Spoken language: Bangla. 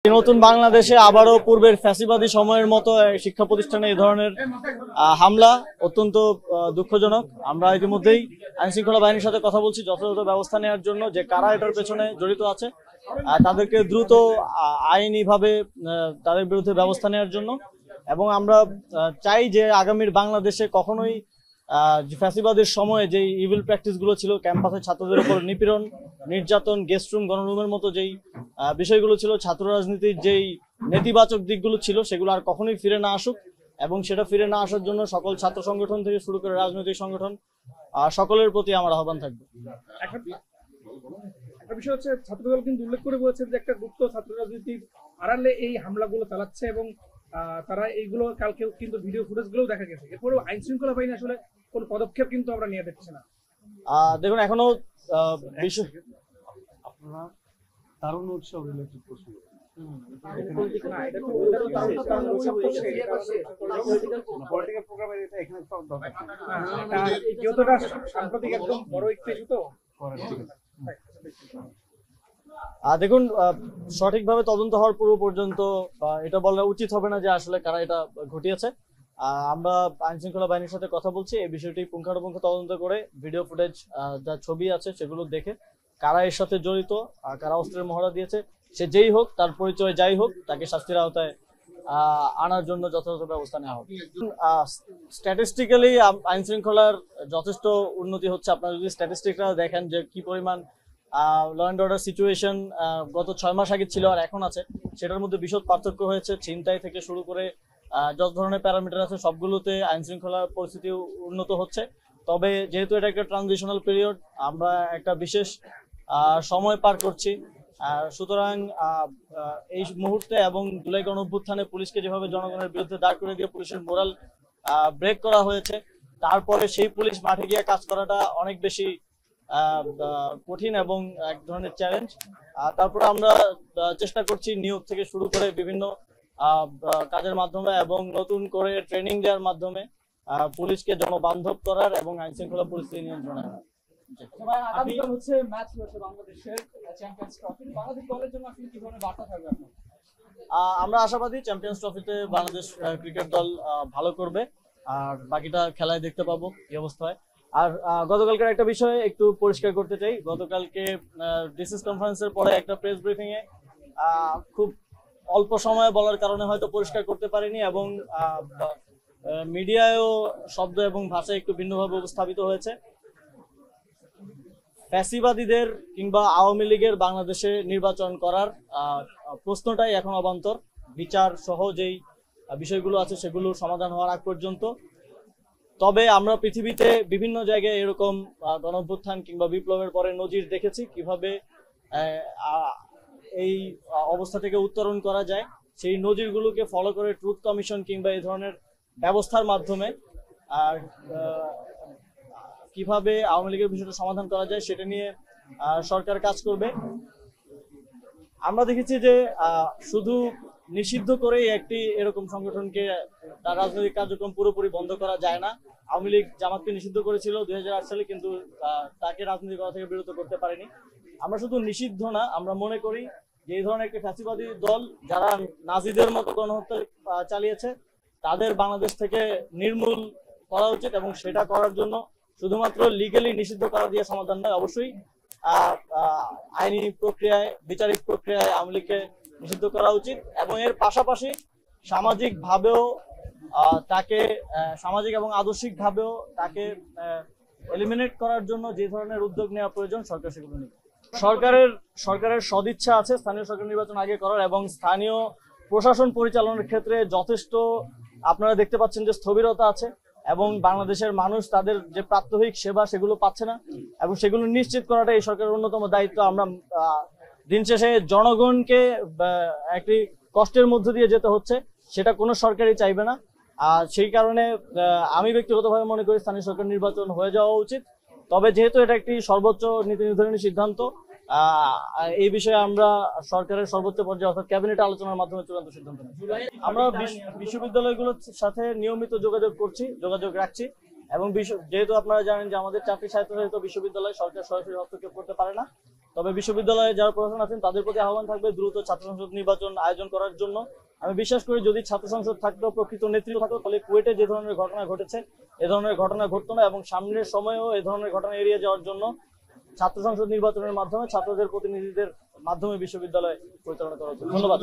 নতুন বাংলাদেশে আবারও পূর্বের ফ্যাসিবাদী সময়ের মতো শিক্ষা প্রতিষ্ঠানে এই ধরনের হামলা অত্যন্ত দুঃখজনক। আমরা ইতিমধ্যেই আইন শৃঙ্খলা বাহিনীর সাথে কথা বলছি যথাযথ ব্যবস্থা নেওয়ার জন্য, যে কারা এটার পেছনে জড়িত আছে তাদেরকে দ্রুত আইনিভাবে তাদের বিরুদ্ধে ব্যবস্থা নেওয়ার জন্য। এবং আমরা চাই যে আগামীর বাংলাদেশে কখনোই ফ্যাসিবাদের সময়ে যে ইভিল প্র্যাকটিস গুলো ছিল, ক্যাম্পাসে ছাত্রদের উপর নিপীড়ন, নির্যাতন, গেস্ট রুম, গণরুমের মতো যেই বিষয়গুলো ছিল, ছাত্র রাজনীতির যেই নেতিবাচক দিকগুলো ছিল, সেগুলো আর কখনোই ফিরে না আসুক। এবং সেটা ফিরে না আসার জন্য সকল ছাত্র সংগঠন থেকে শুরু করে রাজনৈতিক সংগঠন সকলের প্রতি আমার আহ্বান থাকবে। একটা বিষয় হচ্ছে, ছাত্রদল কিন্তু উল্লেখ করে বলেছে যে একটা গুপ্ত ছাত্র রাজনীতির আড়ালে এই হামলাগুলো চালাচ্ছে এবং তারা এইগুলো কালকে কিন্তু ভিডিও ফুটেজ গুলো দেখা গেছে। এরপরেও আইন শৃঙ্খলা বাহিনী আসলে কোন পদক্ষেপ কিন্তু আমরা নিয়ে দেখছি না। দেখুন, এখনো তারুণ উৎসব রিলেটেড প্রশ্ন সাম্প্রতিক একদম বড় একটা ইস্যু তো। দেখুন, সঠিকভাবে তদন্ত হওয়ার পূর্ব পর্যন্ত এটা বলা উচিত হবে না যে আসলে কারা এটা ঘটিয়েছে। আমরা আইন শৃঙ্খলা বাহিনীর সাথে কথা বলছি এই বিষয়টি পুঙ্খানুপুঙ্খ তদন্ত করে ভিডিও ফুটেজ যা ছবি আছে সেগুলো দেখে কারা এর সাথে জড়িত, কারা অস্ত্রের মহড়া দিয়েছে, সে যেই হোক, তার পরিচয় যাই হোক, তাকে শাস্তির আওতায় আনার জন্য যথাযথ ব্যবস্থা নেওয়া হবে। স্ট্যাটিস্টিক্যালি আইন শৃঙ্খলার যথেষ্ট উন্নতি হচ্ছে। আপনারা যদি স্ট্যাটিস্টিকটা দেখেন যে কি পরিমাণ ল অ্যান্ড অর্ডার সিচুয়েশন গত 6 মাস আগে ছিল আর এখন আছে, সেটার মধ্যে বিশদ পার্থক্য হয়েছে। ছিনতাই থেকে শুরু করে যত ধরনের প্যারামিটার আছে সবগুলোতে আইন শৃঙ্খলার পরিস্থিতি উন্নত হচ্ছে। তবে যেহেতু এটা একটা ট্রানজিশনাল পিরিয়ড, আমরা একটা বিশেষ সময় পার করছি, সুতরাং এই মুহূর্তে এবং জুলাই গণঅভ্যুত্থানে পুলিশকে যেভাবে জনগণের বিরুদ্ধে দাঁড় করে দিয়ে পুলিশের মোরাল ব্রেক করা হয়েছে, তারপরে সেই পুলিশ মাঠে গিয়ে কাজ করাটা অনেক বেশি কঠিন এবং এক ধরনের চ্যালেঞ্জ। তারপরে আমরা চেষ্টা করছি নিয়োগ থেকে শুরু করে বিভিন্ন কাজের মাধ্যমে এবং নতুন করে ট্রেনিং দেওয়ার মাধ্যমে পুলিশকে জনবান্ধব করার এবং আইন শৃঙ্খলা পরিস্থিতি নিয়ন্ত্রণে আনার। আমরা আশাবাদী চ্যাম্পিয়ন্স ট্রফিতে বাংলাদেশ ক্রিকেট দল ভালো করবে, আর বাকিটা খেলায় দেখতে পাবো কি অবস্থা হয়। আর গতকালকের একটা বিষয় একটু পরিষ্কার করতে চাই। গতকালকে ডিসিস কনফারেন্সের পরে একটা প্রেস ব্রিফিং এ খুব অল্প সময়ে বলার কারণে হয়তো পরিষ্কার করতে পারিনি এবং মিডিয়ায়ও শব্দ এবং ভাষা একটু ভিন্নভাবে উপস্থাপিত হয়েছে। ফ্যাসিবাদীদের কিংবা আওয়ামী লীগের বাংলাদেশে নির্বাচন করার প্রশ্নটাই এখন অবান্তর। বিচার সহ যেই বিষয়গুলো আছে সেগুলো সমাধান হওয়ার আগ পর্যন্ত। তবে আমরা পৃথিবীতে বিভিন্ন জায়গায় এরকম গণঅভ্যুত্থান কিংবা বিপ্লবের পরে নজির দেখেছি কিভাবে এই অবস্থা থেকে উত্তরণ করা যায়। সেই নজিরগুলোকে ফলো করে ট্রুথ কমিশন কিংবা এই ধরনের ব্যবস্থার মাধ্যমে আর কিভাবে আওয়ামী লীগের বিষয়টা সমাধান করা যায় সেটা নিয়ে সরকার কাজ করবে। আমরা দেখেছি যে শুধু নিষিদ্ধ করেই একটি এরকম সংগঠনকে তার রাজনৈতিক কার্যক্রম পুরোপুরি বন্ধ করা যায় না। আওয়ামী লীগ জামাতকে নিষিদ্ধ করেছিল 2008 সালে, কিন্তু তাকে রাজনীতি করা থেকে বিরত করতে পারেনি। আমরা শুধু নিষিদ্ধ না, আমরা মনে করি যে এই ধরনের একটি ফ্যাসিবাদী দল যারা নাজিদের মতো গণহত্যা চালিয়েছে তাদের বাংলাদেশ থেকে নির্মূল করা উচিত এবং সেটা করার জন্য শুধুমাত্র লিগালি নিষিদ্ধ করা দিয়ে সমাধান নয়, অবশ্যই আইনি প্রক্রিয়ায়, বিচারিক প্রক্রিয়ায় আওয়ামী লীগকে নিষিদ্ধ করা উচিত এবং এর পাশাপাশি সামাজিক ভাবেও তাকে, সামাজিক এবং আদর্শিক ভাবেও তাকে এলিমিনেট করার জন্য যে ধরনের উদ্যোগ নেওয়া প্রয়োজন সরকার সেগুলো নেবে। সরকারের সদিচ্ছা আছে স্থানীয় সরকার নির্বাচন আগে করার এবং স্থানীয় প্রশাসন পরিচালনার ক্ষেত্রে যথেষ্ট আপনারা দেখতে পাচ্ছেন যে স্থবিরতা আছে এবং বাংলাদেশের মানুষ তাদের যে প্রাত্যহিক সেবা সেগুলো পাচ্ছে না এবং সেগুলো নিশ্চিত করাটা এই সরকারের অন্যতম দায়িত্ব। আমরা দিন শেষে জনগণকে একটি কষ্টের মধ্য দিয়ে যেতে হচ্ছে, সেটা কোনো সরকারই চাইবে না। আর সেই কারণে আমি ব্যক্তিগতভাবে মনে করি স্থানীয় সরকার নির্বাচন হয়ে যাওয়া উচিত। তবে যেহেতু এটা একটি সর্বোচ্চ নীতি নির্ধারণী সিদ্ধান্ত, এই বিষয়ে আমরা সরকারের সর্বোচ্চ পর্যায়ে অর্থাৎ ক্যাবিনেট আলোচনার মাধ্যমে চূড়ান্ত সিদ্ধান্ত নেব। আমরা বিশ্ববিদ্যালয়গুলোর সাথে নিয়মিত যোগাযোগ রাখছি এবং যেহেতু আপনারা জানেন যে আমাদের চাকরি স্বায়ত্তশাসিত বিশ্ববিদ্যালয়, সরকার সরাসরি হস্তক্ষেপ করতে পারে না, তবে বিশ্ববিদ্যালয়ে যারা প্রশাসন আছেন তাদের প্রতি আহ্বান থাকবে দ্রুত ছাত্র সংসদ নির্বাচন আয়োজন করার জন্য। আমি বিশ্বাস করি যদি ছাত্র সংসদ থাকতো, প্রকৃত নেতৃত্ব থাকতো, তাহলে কুয়েটে যে ধরনের ঘটনা ঘটেছে এ ধরনের ঘটনা ঘটতো না, এবং সামনের সময়েও এ ধরনের ঘটনা এড়িয়ে যাওয়ার জন্য ছাত্র সংসদ নির্বাচনের মাধ্যমে ছাত্রদের প্রতিনিধিদের মাধ্যমে বিশ্ববিদ্যালয় পরিচালনা করা হচ্ছে। ধন্যবাদ।